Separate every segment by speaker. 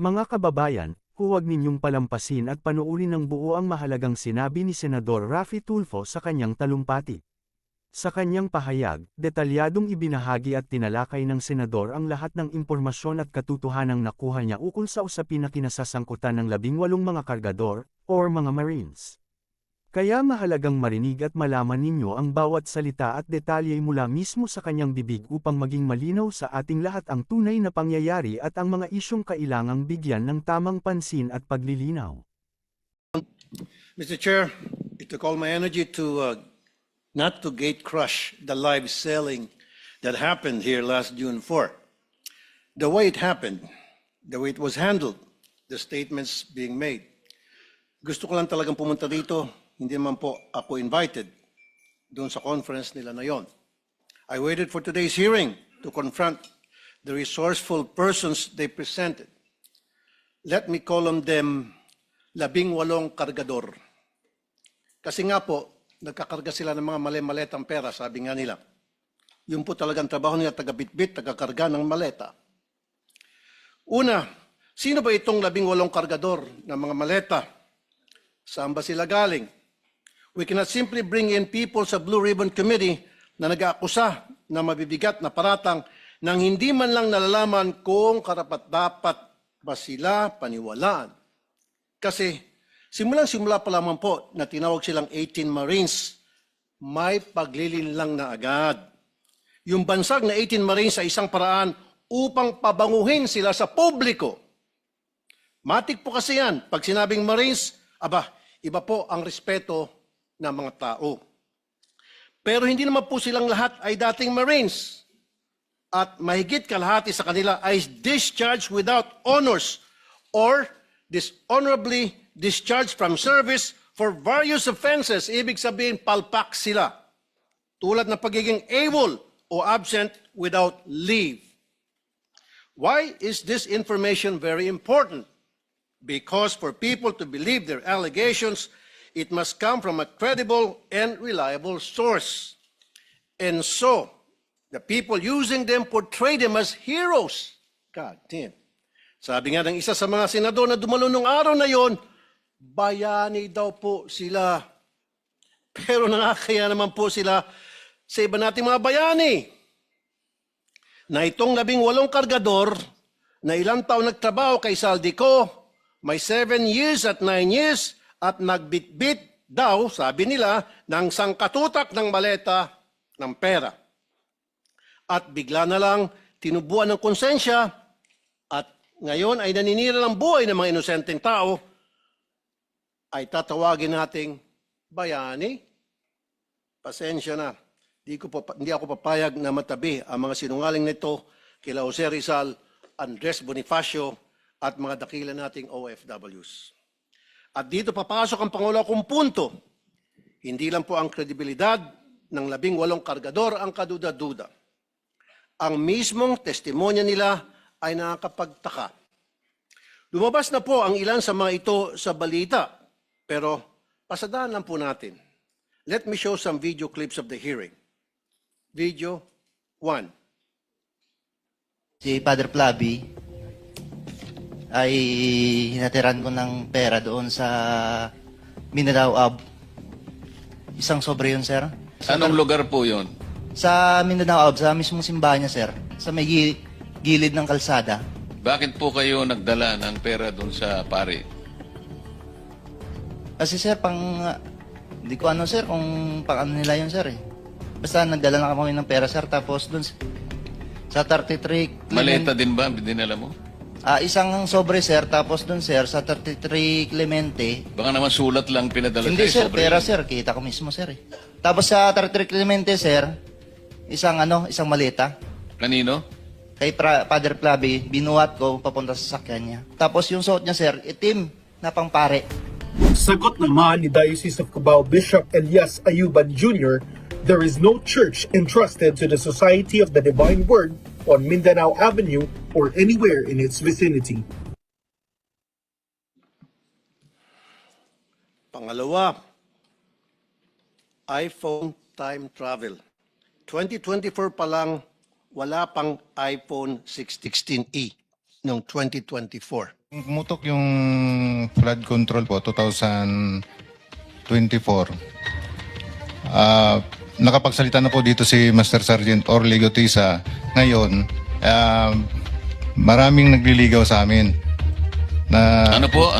Speaker 1: Mga kababayan, huwag ninyong palampasin at panuurin ng buo ang mahalagang sinabi ni Senador Raffy Tulfo sa kanyang talumpati. Sa kanyang pahayag, detalyadong ibinahagi at tinalakay ng senador ang lahat ng impormasyon at katotohanang nakuha niya ukol sa usapin na kinasasangkutan ng 18 mga kargador, or mga Marines. Kaya mahalagang marinig at malaman ninyo ang bawat salita at detalye mula mismo sa kanyang bibig upang maging malinaw sa ating lahat ang tunay na pangyayari at ang mga isyong kailangang bigyan ng tamang pansin at paglilinaw.
Speaker 2: Mr. Chair, it took all my energy to not to gate crush the live selling that happened here last June 4. The way it happened, the way it was handled, the statements being made. Gusto ko lang talagang pumunta dito, hindi naman po ako invited doon sa conference nila na yon. I waited for today's hearing to confront the resourceful persons they presented. Let me call on them 18 kargador. Kasi nga po, nagkakarga sila ng mga mali-maletang pera, sabi nga nila. Yun po talagang trabaho nila, taga-bitbit, taga-karga ng maleta. Una, sino ba itong 18 kargador ng mga maleta? Saan ba sila galing? We cannot simply bring in people sa Blue Ribbon Committee na nag-aakusa na mabibigat na paratang nang hindi man lang nalalaman kung karapat-dapat ba sila paniwalaan. Kasi simulang-simula pa lamang po na tinawag silang 18 Marines, may paglilinlang na agad. Yung bansag na 18 Marines sa isang paraan upang pabanguhin sila sa publiko. Matik po kasi yan. Pag sinabing Marines, iba po ang respeto ng mga tao. Pero hindi naman po silang lahat ay dating Marines. At mahigit kalahati sa kanila ay discharged without honors or dishonorably discharged from service for various offenses. Ibig sabihin, palpak sila. Tulad ng pagiging AWOL o absent without leave. Why is this information very important? Because for people to believe their allegations, it must come from a credible and reliable source. And so, the people using them portray them as heroes. God damn. Sabi nga ng isa sa mga senador na dumalo nung araw na yon, bayani daw po sila. Pero nakakaya naman po sila sa iba nating mga bayani. Na itong 18 kargador na ilang taon nagtrabaho kay Saldico, may 7 years at 9 years at nagbitbit daw, sabi nila, ng sangkatutak ng maleta ng pera. At bigla na lang tinubuan ng konsensya at ngayon ay naninira ng buhay ng mga inosenteng tao, ay tatawagin nating bayani. Pasensya na. Hindi ako papayag na matabi ang mga sinungaling nito kila Jose Rizal, Andres Bonifacio at mga dakila nating OFWs. At dito papasok ang pangulo kong punto. Hindi lang po ang kredibilidad ng 18 kargador ang kaduda-duda. Ang mismong testimonya nila ay nakakapagtaka. Lumabas na po ang ilan sa mga ito sa balita, pero pasadaan lang po natin. Let me show some video clips of the hearing. Video 1.
Speaker 3: Si Father Flavi ay hinatiran ko ng pera doon sa Mindanao Ab. Isang sobre yun, sir.
Speaker 4: Anong lugar po yun?
Speaker 3: Sa Mindanao Ab, sa mismong simbahan niya, sir. Sa may gilid ng kalsada.
Speaker 4: Bakit po kayo nagdala ng pera doon sa pari?
Speaker 3: Kasi, sir, hindi ko ano, sir, kung pang ano nila yun, sir, eh. Basta nagdala lang kami ng pera, sir. Tapos doon sa 33...
Speaker 4: Maleta din ba dinala mo?
Speaker 3: Isang sobre, sir. Tapos doon, sir, sa 33 Clemente.
Speaker 4: Baka naman sulat lang pinadala
Speaker 3: Hindi,
Speaker 4: kayo
Speaker 3: sir.
Speaker 4: sobre
Speaker 3: Pera,
Speaker 4: yun.
Speaker 3: sir. Kita ko mismo, sir, eh. Tapos sa 33 Clemente, sir, isang maleta.
Speaker 4: Kanino?
Speaker 3: Kay Father Flavi, binuhat ko papunta sa sakyan niya. Tapos yung suot niya, sir, itim na pangpare.
Speaker 5: Sagot naman ni Diocese of Cubao Bishop Elias Ayuban Jr., there is no church entrusted to the Society of the Divine Word on Mindanao Avenue or anywhere in its vicinity.
Speaker 2: Pangalawa, iPhone time travel. 2024 pa lang, wala pang iPhone 16e noong 2024.
Speaker 6: Pumutok yung flood control po 2024. Nakapagsalita na po dito si Master Sergeant Orly Gotisa. Ngayon, maraming nagliligaw sa amin. Na
Speaker 4: Ano po?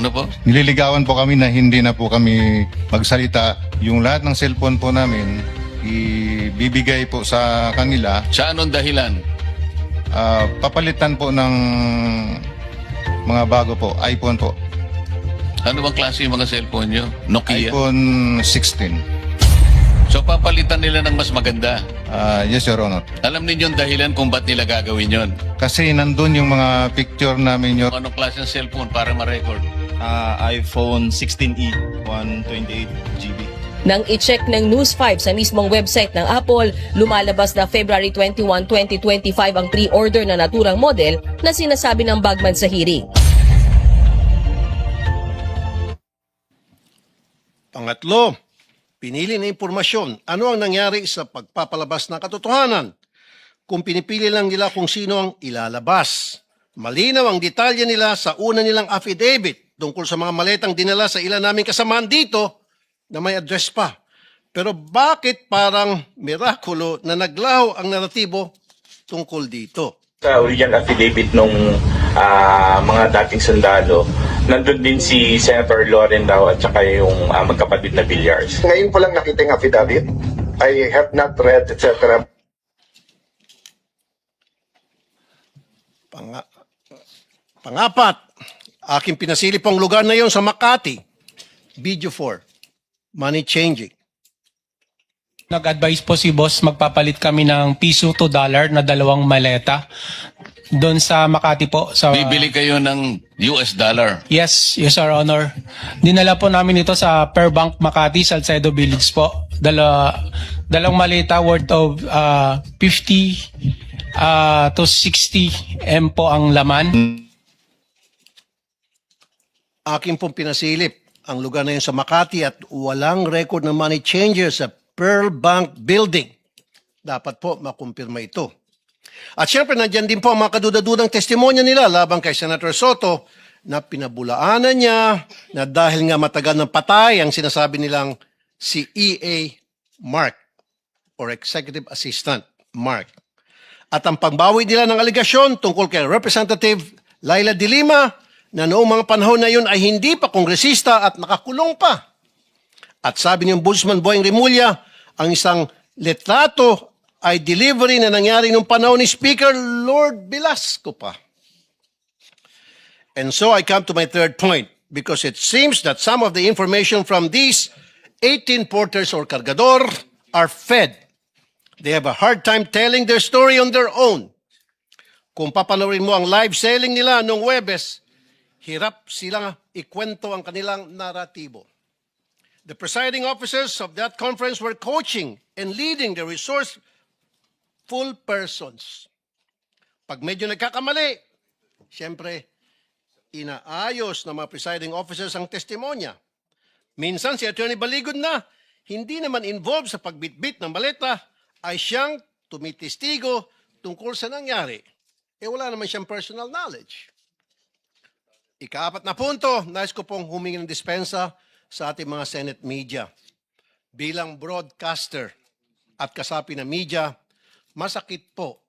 Speaker 6: nililigawan po kami na hindi na po kami magsalita. Yung lahat ng cellphone po namin, ibibigay po sa kanila.
Speaker 4: Sa anong dahilan?
Speaker 6: Papalitan po ng mga bago po, iPhone po.
Speaker 4: Ano bang klase yung mga cellphone nyo? Nokia?
Speaker 6: iPhone 16.
Speaker 4: So papalitan nila ng mas maganda.
Speaker 6: Yes, Your Honor.
Speaker 4: Alam ninyo yung dahilan kung ba't nila gagawin yon?
Speaker 6: Kasi nandun yung mga picture namin, Your
Speaker 4: Anong klase ng cellphone para ma-record?
Speaker 7: iPhone 16e, 128 GB.
Speaker 8: Nang i-check ng News 5 sa mismong website ng Apple, lumalabas na February 21, 2025 ang pre-order na naturang model na sinasabi ng Bagman sa hearing.
Speaker 2: Pangatlo, pinili na impormasyon. Ano ang nangyari sa pagpapalabas ng katotohanan? Kung pinipili lang nila kung sino ang ilalabas. Malinaw ang detalye nila sa una nilang affidavit tungkol sa mga maletang dinala sa ilan naming kasamaan dito na may address pa. Pero bakit parang mirakulo na naglaho ang naratibo tungkol dito?
Speaker 9: Sa original affidavit nung mga dating sundalo, nandun din si Senator Loren daw at saka yung magkapatid na Villar's.
Speaker 10: Ngayon ko lang nakita yung affidavit. I have not read, etc.
Speaker 2: Pangapat, aking pinasilip ang lugar na yon sa Makati. Video 4. Money changing.
Speaker 11: Nag-advise po si boss, magpapalit kami ng piso to dollar na 2 maleta doon sa Makati po.
Speaker 4: Bibili kayo ng US dollar.
Speaker 11: Yes, Your Honor. Dinala po namin ito sa Per Bank Makati, Salcedo Village po. Dalawang maleta worth of 50 to 60 M po ang laman.
Speaker 2: Aking pong pinasilip ang lugar na yun sa Makati at walang record ng money changer sa Pearl Bank Building. Dapat po makumpirma ito. At syempre, nandyan din po ang mga kadudadudang testimonya nila laban kay Senator Soto na pinabulaanan niya na dahil nga matagal ng patay ang sinasabi nilang si E.A. Mark or Executive Assistant Mark. At ang pagbawi nila ng aligasyon tungkol kay Representative Laila de Lima na noong mga panahon na yun ay hindi pa kongresista at nakakulong pa. At sabi ni Ombudsman Boyeng Rimulya, ang isang letrato ay delivery na nangyari noong panahon ni Speaker Lord Velasco pa. And so I come to my third point because it seems that some of the information from these 18 porters or cargador are fed. They have a hard time telling their story on their own. Kung papanoorin mo ang live selling nila noong Webes, hirap silang ikwento ang kanilang naratibo. The presiding officers of that conference were coaching and leading the resourceful persons. Pag medyo nagkakamali, siyempre, inaayos ng mga presiding officers ang testimonya. Minsan si Attorney Baligod na, hindi naman involved sa pagbitbit ng maleta, ay siyang tumitistigo tungkol sa nangyari. Wala naman siyang personal knowledge. Ika-4 na punto, nais ko pong humingi ng dispensa sa ating mga Senate media. Bilang broadcaster at kasapi ng media, masakit po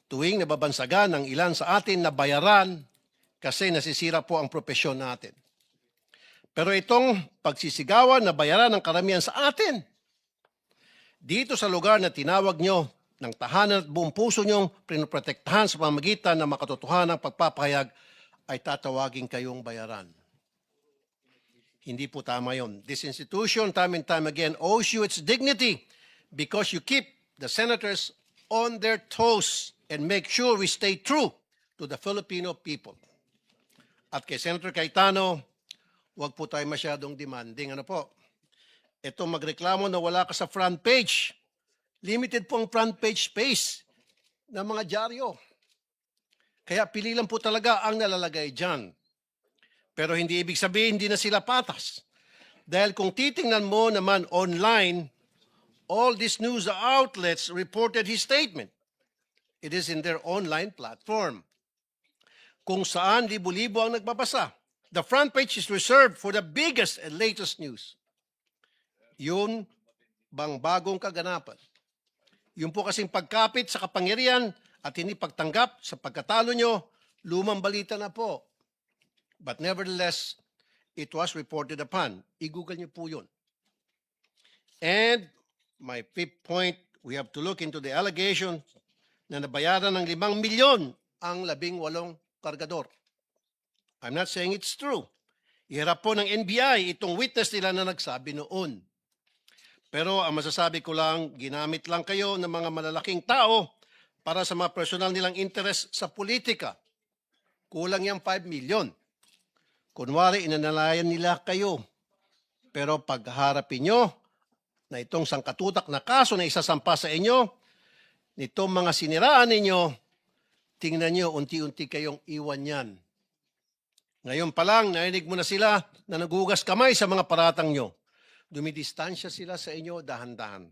Speaker 2: tuwing nababansagan ng ilan sa atin na bayaran kasi nasisira po ang propesyon natin. Pero itong pagsisigawan na bayaran ng karamihan sa atin, dito sa lugar na tinawag nyo ng tahanan at buong puso nyong pinoprotektahan sa pamamagitan ng makatotohanang pagpapahayag, ay tatawagin kayong bayaran. Hindi po tama yon. This institution, time and time again, owes you its dignity because you keep the senators on their toes and make sure we stay true to the Filipino people. At kay Senator Cayetano, huwag po tayo masyadong demanding. Ano po? Ito magreklamo na wala ka sa front page. Limited po ang front page space ng mga dyaryo. Kaya pili lang po talaga ang nalalagay dyan. Pero hindi ibig sabihin hindi na sila patas. Dahil kung titingnan mo naman online, all these news outlets reported his statement. It is in their online platform. kung saan libo-libo ang nagbabasa. The front page is reserved for the biggest and latest news. Yun bang bagong kaganapan? Yun po kasing pagkapit sa kapangyarihan at hindi pagtanggap sa pagkatalo nyo, lumang balita na po. But nevertheless, it was reported upon. I-google nyo po yun. And my fifth point, we have to look into the allegation na nabayaran ng 5 milyon ang 18 kargador. I'm not saying it's true. Iharap po ng NBI itong witness nila na nagsabi noon. Pero ang masasabi ko lang, ginamit lang kayo ng mga malalaking tao para sa mga personal nilang interest sa politika. Kulang yung 5 milyon. Kunwari, inanalayan nila kayo. Pero pagharapin nyo na itong sangkatutak na kaso na isasampa sa inyo, nitong mga siniraan ninyo, tingnan nyo, unti-unti kayong iwan yan. Ngayon pa lang, narinig mo na sila na nagugas kamay sa mga paratang nyo. Dumidistansya sila sa inyo dahan-dahan.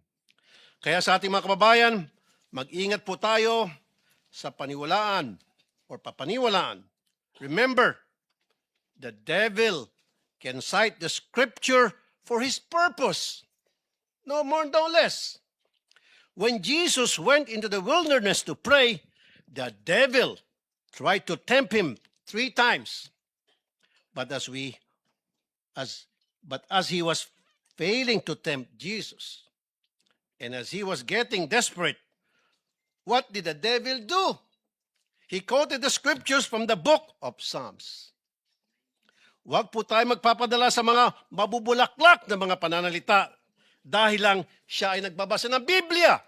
Speaker 2: Kaya sa ating mga kababayan, mag-ingat po tayo sa paniwalaan or papaniwalaan. Remember, the devil can cite the scripture for his purpose. No more, no less. When Jesus went into the wilderness to pray, the devil tried to tempt him 3 times. But as he was failing to tempt Jesus, and as he was getting desperate, what did the devil do? He quoted the scriptures from the book of Psalms. Huwag po tayo magpapadala sa mga mabubulaklak na mga pananalita dahil lang siya ay nagbabasa ng Biblia.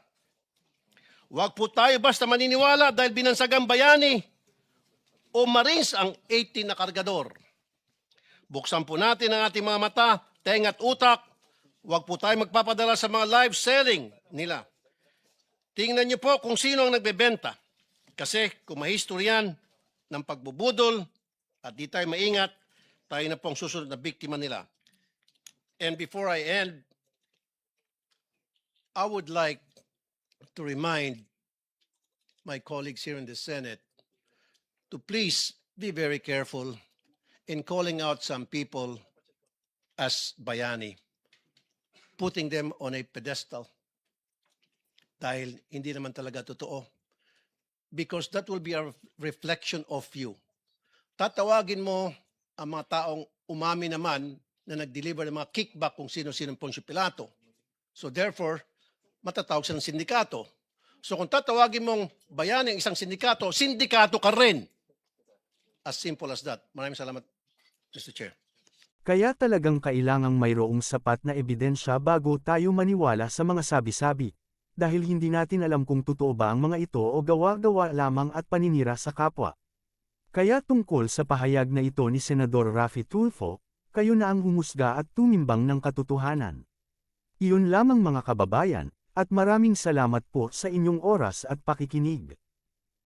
Speaker 2: Huwag po tayo basta maniniwala dahil binansagang bayani o Marines ang 18 na kargador. Buksan po natin ang ating mga mata, tenga at utak. Huwag po tayo magpapadala sa mga live selling nila. Tingnan niyo po kung sino ang nagbebenta. Kasi kung mahistoryan ng pagbubudol at di tayo maingat, tayo na pong susunod na biktima nila. And before I end, I would like to remind my colleagues here in the Senate to please be very careful in calling out some people as bayani, putting them on a pedestal dahil hindi naman talaga totoo. Because that will be a reflection of you. Tatawagin mo ang mga taong umami naman na nag-deliver ng mga kickback kung sino-sino Poncio Pilato. So therefore, matatawag siya ng sindikato. So kung tatawagin mong bayani ang isang sindikato, sindikato ka rin. As simple as that. Maraming salamat, Mr. Chair.
Speaker 1: Kaya talagang kailangang mayroong sapat na ebidensya bago tayo maniwala sa mga sabi-sabi. Dahil hindi natin alam kung totoo ba ang mga ito o gawa-gawa lamang at paninira sa kapwa. Kaya tungkol sa pahayag na ito ni Senador Raffy Tulfo, kayo na ang humusga at tumimbang ng katotohanan. Iyon lamang mga kababayan, at maraming salamat po sa inyong oras at pakikinig.